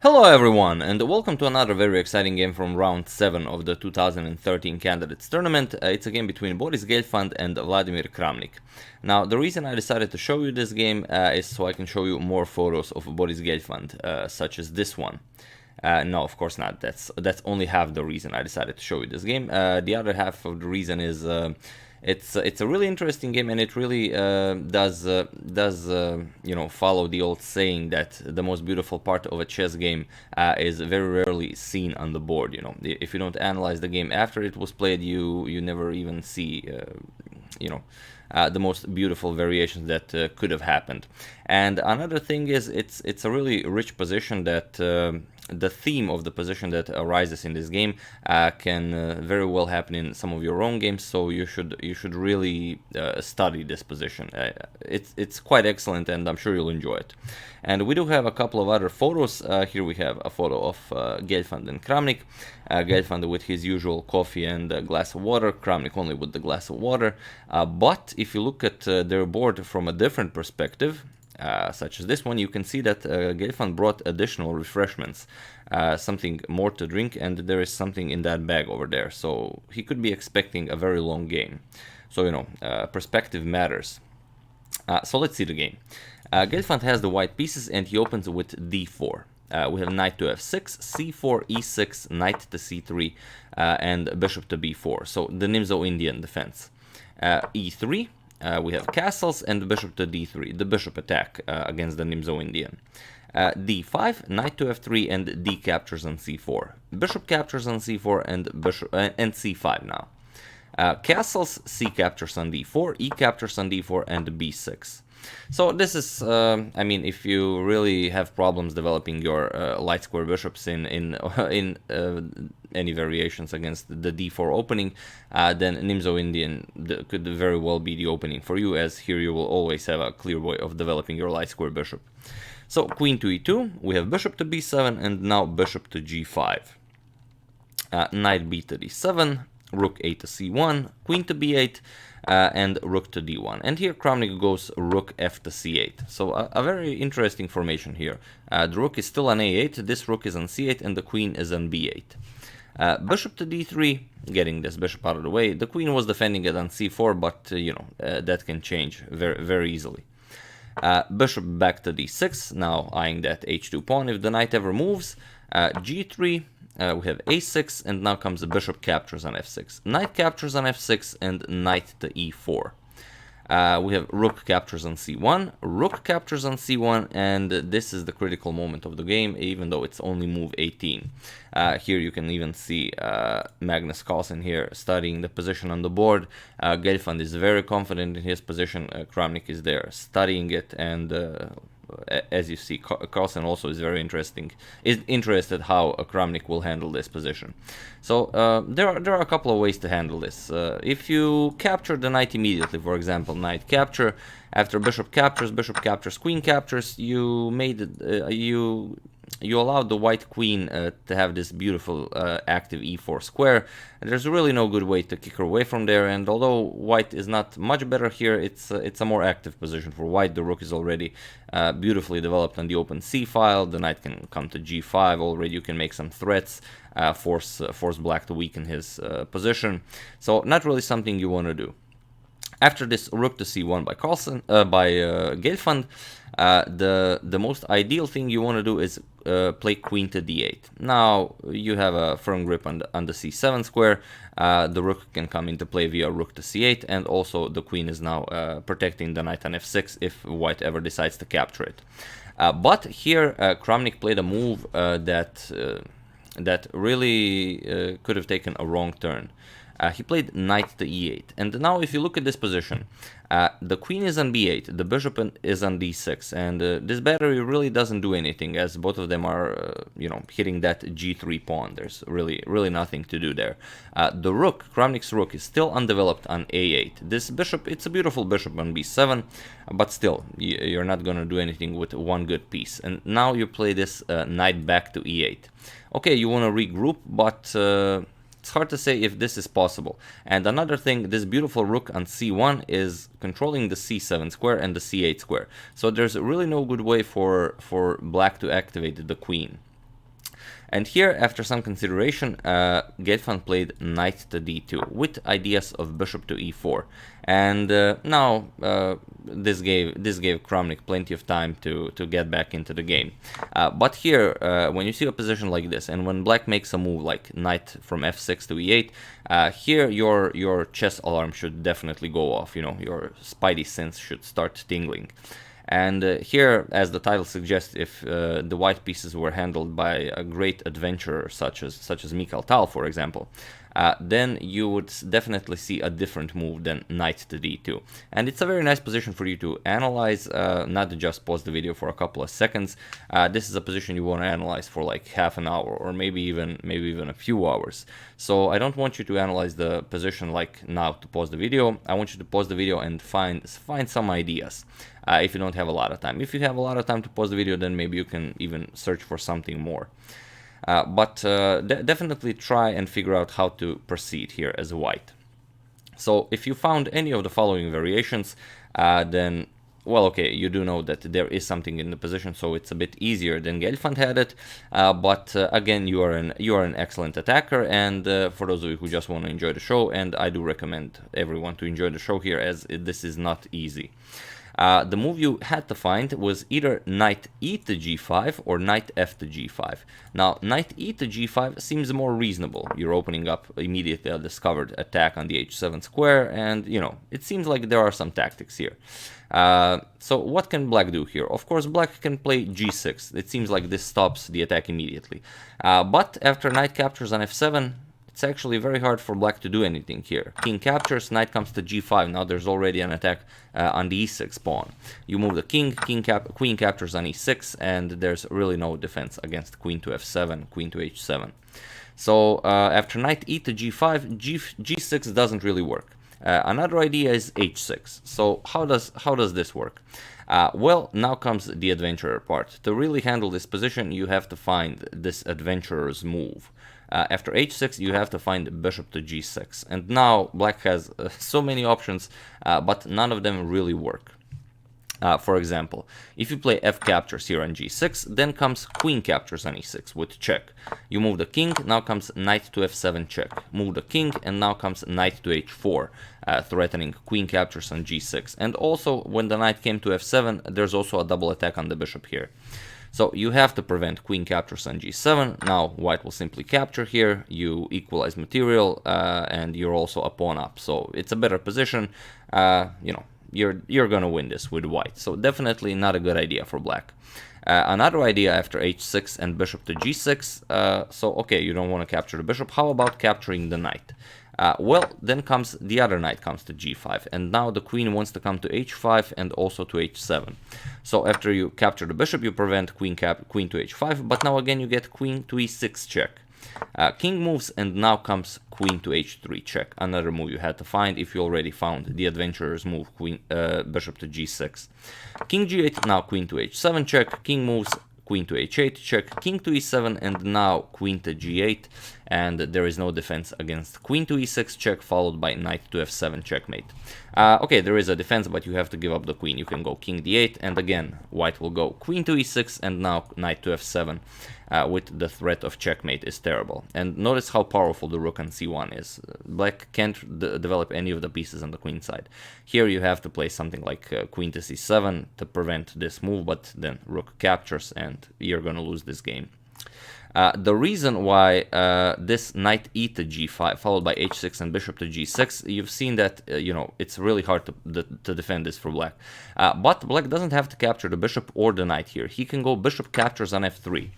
Hello everyone, and welcome to another very exciting game from round 7 of the 2013 Candidates Tournament. It's a game between Boris Gelfand and Vladimir Kramnik. Now, the reason I decided to show you this game is so I can show you more photos of Boris Gelfand, such as this one. No, of course not. That's only half the reason I decided to show you this game. The other half of the reason is it's a really interesting game, and it really does follow the old saying that the most beautiful part of a chess game is very rarely seen on the board. You know, if you don't analyze the game after it was played, you never even see the most beautiful variations that could have happened. And another thing is it's a really rich position that the theme of the position that arises in this game can very well happen in some of your own games. So you should really study this position. It's quite excellent, and I'm sure you'll enjoy it. And we do have a couple of other photos. Here we have a photo of Gelfand and Kramnik. Gelfand with his usual coffee and a glass of water, Kramnik only with the glass of water. But if you look at their board from a different perspective, such as this one, you can see that Gelfand brought additional refreshments, something more to drink, and there is something in that bag over there. So he could be expecting a very long game. So, perspective matters. So let's see the game. Gelfand has the white pieces, and he opens with d4. We have knight to f6, c4, e6, knight to c3, and bishop to b4. So the Nimzo-Indian defense. e3. We have castles and bishop to d3, the bishop attack against the Nimzo-Indian. d5, knight to f3, and d captures on c4. Bishop captures on c4 and c5 now. Castles, c captures on d4, e captures on d4, and b6. So this is, if you really have problems developing your light square bishops in any variations against the d4 opening, then Nimzo-Indian could very well be the opening for you, as here you will always have a clear way of developing your light square bishop. So queen to e2, we have bishop to b7, and now bishop to g5. Knight b to d7, rook a to c1, queen to b8, and rook to d1. And here Kramnik goes rook f to c8. So a very interesting formation here. The rook is still on a8, this rook is on c8, and the queen is on b8. Bishop to d3, getting this bishop out of the way. The queen was defending it on c4, but that can change very, very easily. Bishop back to d6, now eyeing that h2 pawn if the knight ever moves. G3, we have a6, and now comes the bishop captures on f6. Knight captures on f6, and knight to e4. We have rook captures on c1, rook captures on c1, and this is the critical moment of the game, even though it's only move 18. Here you can even see Magnus Carlsen here studying the position on the board. Gelfand is very confident in his position. Kramnik is there studying it, and as you see, Carlsen also is very interested how Kramnik will handle this position. So there are a couple of ways to handle this. If you capture the knight immediately, for example, knight capture, after bishop captures, queen captures, you allowed the white queen to have this beautiful active e4 square. And there's really no good way to kick her away from there, and although white is not much better here, it's a more active position for white. The rook is already beautifully developed on the open c file. The knight can come to g5 already. You can make some threats, force black to weaken his position. So not really something you want to do. After this rook to c1 by Gelfand, the most ideal thing you want to do is play queen to d8. Now you have a firm grip on the c7 square. The rook can come into play via rook to c8, and also the queen is now protecting the knight on f6 if white ever decides to capture it. But here Kramnik played a move that really could have taken a wrong turn. He played knight to e8, and now if you look at this position, the queen is on b8, the bishop is on d6, and this battery really doesn't do anything, as both of them are, hitting that g3 pawn. There's really nothing to do there. The rook, Kramnik's rook, is still undeveloped on a8. This bishop, it's a beautiful bishop on b7, but still, you're not going to do anything with one good piece. And now you play this knight back to e8. Okay, you want to regroup, but it's hard to say if this is possible. And another thing, this beautiful rook on c1 is controlling the c7 square and the c8 square. So there's really no good way for black to activate the queen. And here, after some consideration, Gelfand played knight to d2 with ideas of bishop to e4. And now this gave Kramnik plenty of time to get back into the game. But here, when you see a position like this, and when black makes a move like knight from f6 to e8, here your chess alarm should definitely go off. You know, your spidey sense should start tingling. And here, as the title suggests, if the white pieces were handled by a great adventurer such as Mikhail, for example, then you would definitely see a different move than knight to d2. And it's a very nice position for you to analyze, not to just pause the video for a couple of seconds. This is a position you want to analyze for like half an hour, or maybe even a few hours. So I don't want you to analyze the position like now to pause the video. I want you to pause the video and find some ideas. If you don't have a lot of time. If you have a lot of time to pause the video, then maybe you can even search for something more. But definitely try and figure out how to proceed here as a white. So if you found any of the following variations, then, well, okay, you do know that there is something in the position, so it's a bit easier than Gelfand had it. But again, you are an excellent attacker, and for those of you who just want to enjoy the show, and I do recommend everyone to enjoy the show here, as this is not easy. The move you had to find was either knight e to g5 or knight f to g5. Now, knight e to g5 seems more reasonable. You're opening up immediately a discovered attack on the h7 square, and, you know, it seems like there are some tactics here. So what can black do here? Of course, black can play g6. It seems like this stops the attack immediately. But after knight captures on f7, it's actually very hard for black to do anything here. King captures, knight comes to g5. Now there's already an attack on the e6 pawn. You move the king, queen captures on e6, and there's really no defense against queen to f7, queen to h7. So after knight e to g5, g6 doesn't really work. Another idea is h6. So how does this work? Well, now comes the adventurer part. To really handle this position, you have to find this adventurer's move. After h6, you have to find bishop to g6. And now black has so many options, but none of them really work. For example, if you play f captures here on g6, then comes queen captures on e6 with check. You move the king, now comes knight to f7 check. Move the king, and now comes knight to h4, threatening queen captures on g6. And also, when the knight came to f7, there's also a double attack on the bishop here. So you have to prevent queen captures on g7. Now white will simply capture here, you equalize material, and you're also a pawn up. So it's a better position. You know, you're gonna win this with white. So definitely not a good idea for black. Another idea after h6 and bishop to g6. So okay, you don't want to capture the bishop. How about capturing the knight? Well, then comes the other knight comes to g5, and now the queen wants to come to h5 and also to h7. So after you capture the bishop, you prevent queen to h5, but now again you get queen to e6 check. King moves, and now comes queen to h3 check. Another move you had to find if you already found the adventurer's move, bishop to g6. King g8, now queen to h7 check. King moves, queen to h8 check, king to e7, and now queen to g8, and there is no defense against queen to e6 check, followed by knight to f7 checkmate. Okay, there is a defense, but you have to give up the queen. You can go king d8, and again white will go queen to e6, and now knight to f7 with the threat of checkmate is terrible. And notice how powerful the rook on c1 is. Black can't develop any of the pieces on the queen side. Here you have to play something like queen to c7 to prevent this move, but then rook captures and you're gonna lose this game. The reason why this knight e to g5 followed by h6 and bishop to g6, you've seen that you know, it's really hard to defend this for black. But black doesn't have to capture the bishop or the knight here. He can go bishop captures on f3.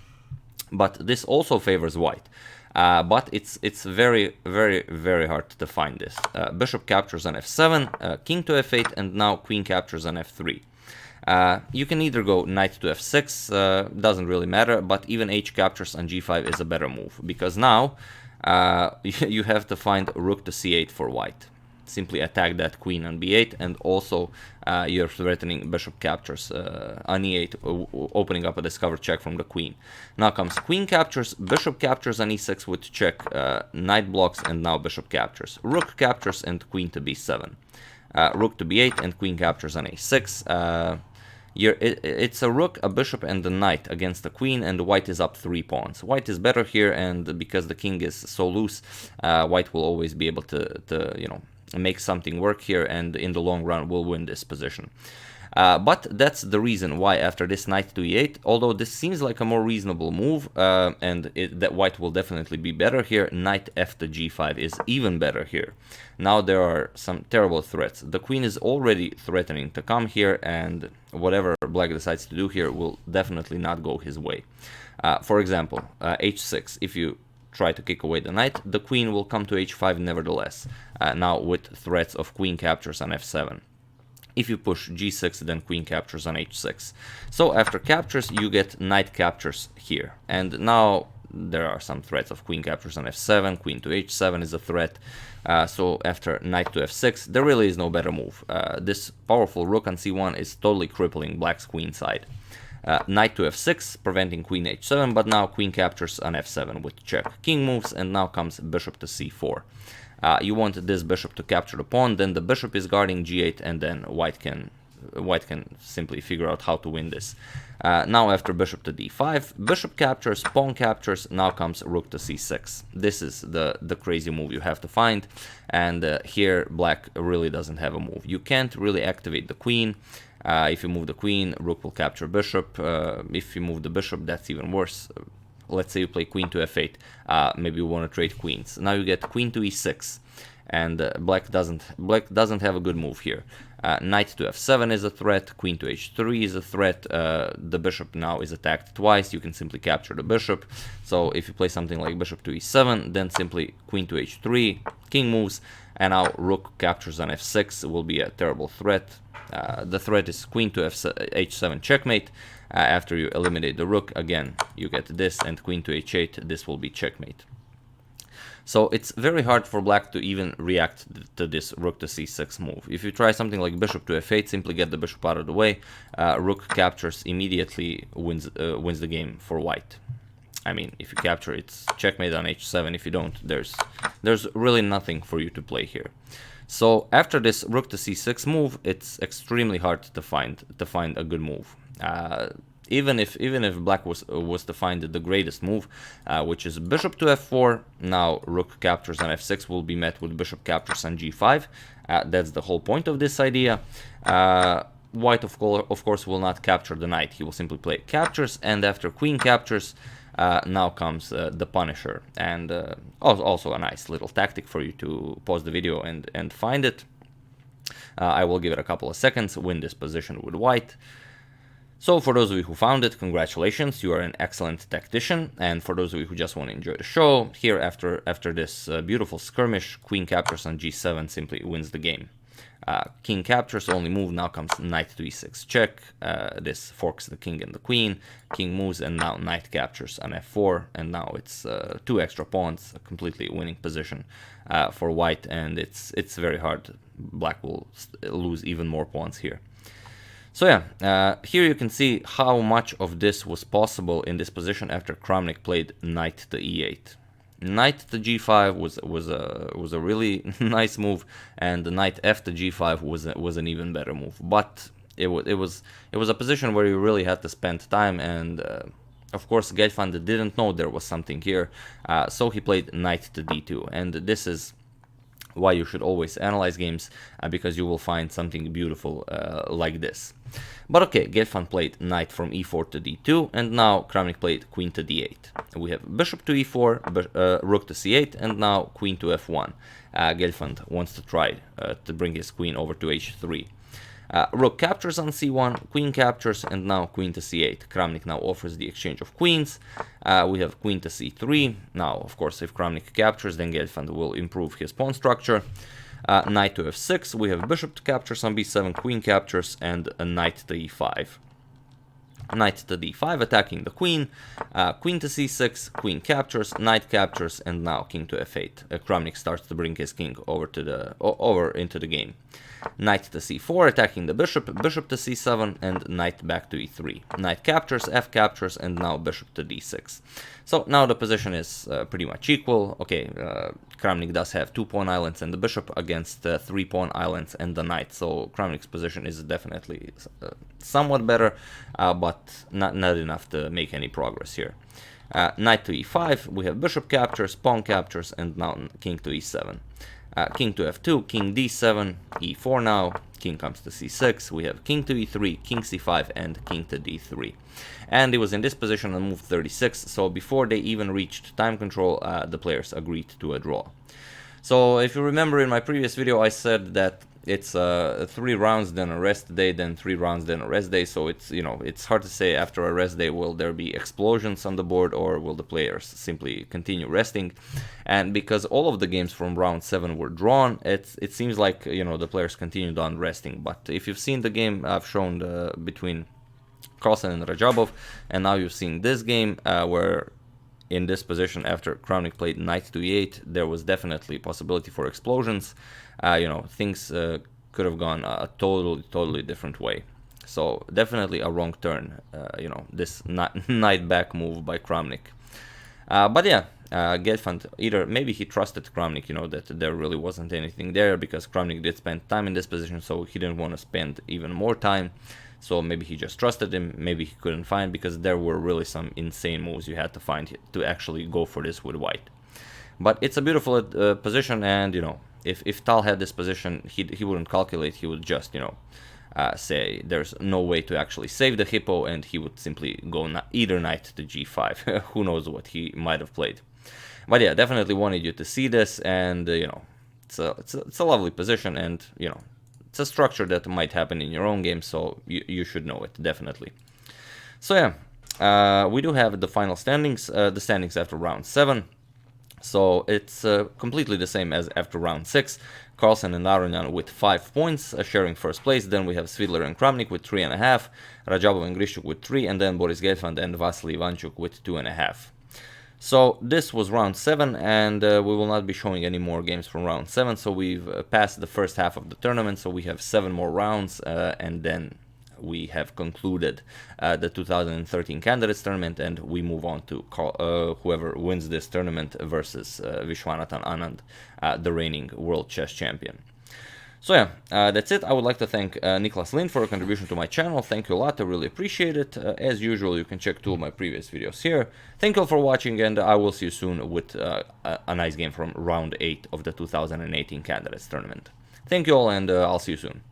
But this also favors white. But it's very, very, very hard to find this. Bishop captures on f7, king to f8, and now queen captures on f3. You can either go knight to f6, doesn't really matter, but even h captures on g5 is a better move, because now you have to find rook to c8 for white. Simply attack that queen on b8, and also you're threatening bishop captures on e8, opening up a discovered check from the queen. Now comes queen captures, bishop captures on e6 with check, knight blocks, and now bishop captures. Rook captures and queen to b7. Rook to b8 and queen captures on a6. It's a rook, a bishop, and a knight against the queen, and white is up 3 pawns. White is better here, and because the king is so loose, white will always be able to you know, make something work here, and in the long run will win this position. But that's the reason why after this knight to e8, although this seems like a more reasonable move, and that white will definitely be better here, knight f to g5 is even better here. Now there are some terrible threats. The queen is already threatening to come here, and whatever black decides to do here will definitely not go his way. For example, h6, if you try to kick away the knight, the queen will come to h5 nevertheless, now with threats of queen captures on f7. If you push g6, then queen captures on h6. So after captures, you get knight captures here. And now there are some threats of queen captures on f7, queen to h7 is a threat. So after knight to f6, there really is no better move. This powerful rook on c1 is totally crippling black's queen side. Knight to f6, preventing queen h7, but now queen captures on f7 with check. King moves, and now comes bishop to c4. You want this bishop to capture the pawn, then the bishop is guarding g8, and then white can simply figure out how to win this. Now after bishop to d5, bishop captures, pawn captures, now comes rook to c6. This is the crazy move you have to find, and here black really doesn't have a move. You can't really activate the queen. If you move the queen, rook will capture bishop. If you move the bishop, that's even worse. Let's say you play queen to f8, maybe you want to trade queens. Now you get queen to e6, and black doesn't have a good move here. Knight to f7 is a threat, queen to h3 is a threat, the bishop now is attacked twice, you can simply capture the bishop. So if you play something like bishop to e7, then simply queen to h3, king moves, and now rook captures on f6 will be a terrible threat. The threat is queen to h7 checkmate. After you eliminate the rook, again, you get this, and queen to h8, this will be checkmate. So it's very hard for black to even react to this rook to c6 move. If you try something like bishop to f8, simply get the bishop out of the way, rook captures immediately wins the game for white. I mean, if you capture, it's checkmate on h7. If you don't, there's really nothing for you to play here. So after this rook to c6 move, it's extremely hard to find a good move. Even if black was to find the greatest move, which is bishop to f4, now rook captures on f6 will be met with bishop captures on g5. That's the whole point of this idea. White of course will not capture the knight. He will simply play captures, and after queen captures, now comes the Punisher, and also a nice little tactic for you to pause the video and find it. I will give it a couple of seconds, win this position with white. So for those of you who found it, congratulations, you are an excellent tactician. And for those of you who just want to enjoy the show, here after this beautiful skirmish, queen captures on g7 simply wins the game. King captures, only move, now comes knight to e6 check. This forks the king and the queen. King moves, and now knight captures on f4, and now it's 2 extra pawns, a completely winning position for white, and it's very hard. Black will lose even more pawns here. So yeah, here you can see how much of this was possible in this position after Kramnik played knight to e8. Knight to g5 was a really nice move, and the knight f to g5 was an even better move. But it was a position where you really had to spend time, and of course Gelfand didn't know there was something here, so he played knight to d2, and this is why you should always analyze games, because you will find something beautiful like this. But okay, Gelfand played knight from e4 to d2, and now Kramnik played queen to d8. We have bishop to e4, rook to c8, and now queen to f1. Gelfand wants to try to bring his queen over to h3. Rook captures on c1, queen captures, and now queen to c8. Kramnik now offers the exchange of queens. We have queen to c3. Now, of course, if Kramnik captures, then Gelfand will improve his pawn structure. Knight to f6. We have bishop to captures on b7, queen captures, and a knight to e5. Knight to d5, attacking the queen, queen to c6, queen captures, knight captures, and now king to f8. Kramnik starts to bring his king over into the game. Knight to c4, attacking the bishop, bishop to c7, and knight back to e3. Knight captures, f captures, and now bishop to d6. So now the position is pretty much equal. Okay, Kramnik does have 2-pawn islands and the bishop against 3-pawn islands and the knight. So Kramnik's position is definitely somewhat better, but not enough to make any progress here. Knight to e5, we have bishop captures, pawn captures, and now king to e7. King to f2, king d7, e4 now, king comes to c6, we have king to e3, king c5, and king to d3. And it was in this position on move 36, so before they even reached time control, the players agreed to a draw. So if you remember in my previous video, I said that it's 3 rounds, then a rest day, then 3 rounds, then a rest day. So it's, you know, it's hard to say after a rest day will there be explosions on the board or will the players simply continue resting. And because all of the games from round 7 were drawn, it seems like, you know, the players continued on resting. But if you've seen the game I've shown between Carlsen and Rajabov, and now you've seen this game where in this position after Kramnik played knight to e8, there was definitely possibility for explosions. You know, things could have gone a totally different way. So definitely a wrong turn, you know, this knight back move by Kramnik. But yeah, Gelfand, either maybe he trusted Kramnik, you know, that there really wasn't anything there, because Kramnik did spend time in this position, so he didn't want to spend even more time. So maybe he just trusted him, maybe he couldn't find, because there were really some insane moves you had to find to actually go for this with white. But it's a beautiful position, and, you know, if Tal had this position, he wouldn't calculate, he would just, you know, say there's no way to actually save the hippo, and he would simply go either knight to g5. Who knows what he might have played. But yeah, definitely wanted you to see this, and, you know, it's a lovely position, and, you know, it's a structure that might happen in your own game, so you should know it, definitely. So yeah, we do have the final standings, the standings after round 7. So it's completely the same as after round 6. Carlsen and Aronyan with 5 points, sharing first place. Then we have Svidler and Kramnik with 3.5, Rajabov and Grishchuk with 3, and then Boris Gelfand and Vasily Ivanchuk with 2.5. So this was round 7, and we will not be showing any more games from round 7, so we've passed the first half of the tournament, so we have 7 more rounds, and then we have concluded the 2013 Candidates Tournament, and we move on to whoever wins this tournament versus Vishwanathan Anand, the reigning World Chess Champion. So yeah, that's it. I would like to thank Niklas Lind for a contribution to my channel. Thank you a lot, I really appreciate it. As usual, you can check 2 of my previous videos here. Thank you all for watching, and I will see you soon with a nice game from round 8 of the 2018 Candidates Tournament. Thank you all, and I'll see you soon.